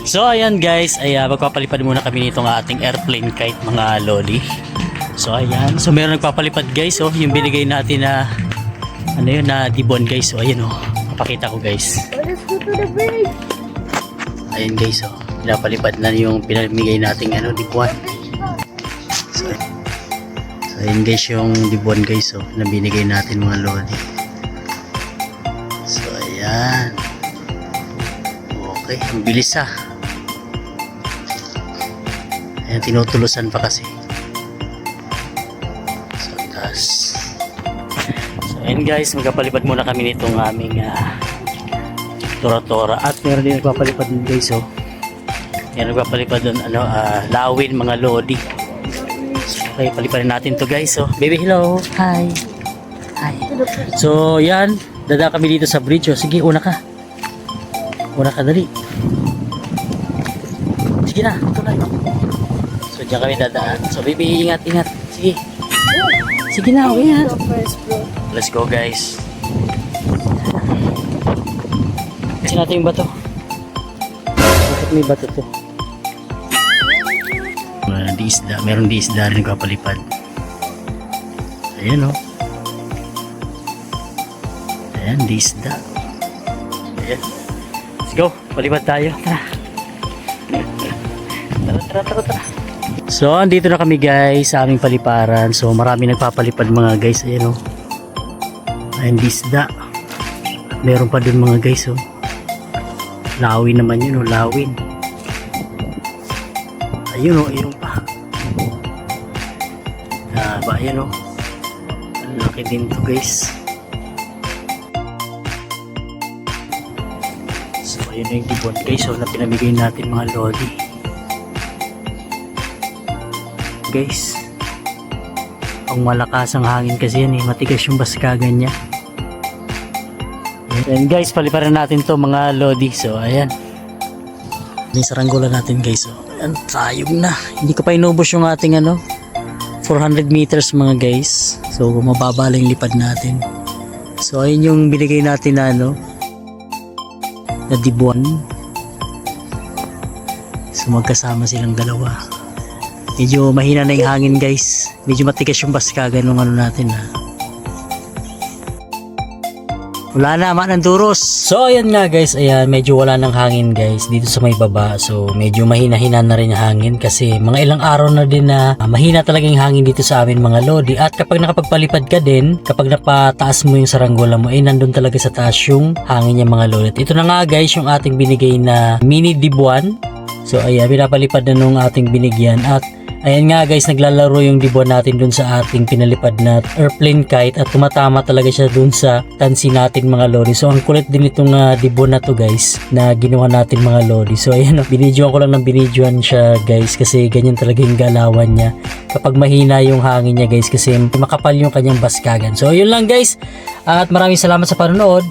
So ayan guys, ay magpapalipad muna kami nitong ating airplane kite mga loli. So ayan, so meron nagpapalipad guys, oh, yung binigay natin na ano yun na dibon guys. So ayan, oh, papakita ko guys. Let's go to the bridge. Ayan guys, oh, pinapalipad na yung pinamigay nating ano dibon. So ayan guys yung dibon guys, oh, na binigay natin mga loli. So ayan. Okay, ang bilis ah. Ayan, tinutulusan pa kasi. So, taas. So, ayan guys, magpapalipad muna kami nitong aming tora-tora. At meron din nagpapalipad din guys, oh. Ayan, nagpapalipad doon, ano, lawin, mga lodi. So, okay, palipadin natin to guys, oh. Baby, hello. Hi. Hi. So, yan. Dada kami dito sa bridge, oh. Sige, una ka. Una ka, dali. Sige na, tuloy. So, diyan kami dadaan. So, baby, ingat, ingat. Sige. Sige na, okay ha. Let's go, guys. Kasi natin yung bato. Bakit may bato to? Diisda. Meron diisda rin kapalipad. Ayan, oh. Ayan, diisda. Ayan. Let's go. Palipad tayo. Tara. Tara. So, andito na kami guys sa aming paliparan. So, marami nagpapalipad mga guys. Ayan, oh. Ayan, disda. Meron pa dun mga guys, oh. Lawin naman yun, oh. Lawin. Ayun, oh. Ayun pa. Ayan, oh. Ang laki din to guys. So, ayun na yung dibon guys, oh, na pinamigay natin mga lodi. Guys, ang malakas ang hangin kasi yan, eh, matigas yung baskagan niya. And guys, paliparan natin to mga lodi. So ayan, yung saranggola natin guys, so ayan, sayog na, hindi ko pa inubos yung ating ano 400 meters mga guys. So mababa lang yung lipad natin. So ayun yung binigay natin na ano na dibon. So magkasama silang dalawa. Medyo mahina na yung hangin guys. Medyo matigas yung baskagan ng ano natin ha. Wala na, mananduros. So ayan nga guys, ayan, medyo wala ng hangin guys dito sa may baba. So medyo mahina-hina na rin yung hangin kasi mga ilang araw na din na mahina talaga yung hangin dito sa amin mga lodi. At kapag nakapagpalipad ka din, kapag napataas mo yung saranggola mo, nandun talaga sa taas yung hangin niya mga lodi. At ito na nga guys yung ating binigay na mini dibuan. So ayan, pinapalipad na nung ating binigyan. At ayan nga guys, naglalaro yung dibon natin dun sa ating pinalipad na airplane kite at tumatama talaga siya dun sa tansi natin mga lodi. So ang kulit din itong dibon na to guys na ginawa natin mga lodi. So ayan, binidyoan ko lang ng binidyoan siya guys kasi ganyan talaga yung galawan niya kapag mahina yung hangin niya guys kasi makapal yung kanyang baskagan. So yun lang guys at maraming salamat sa panonood.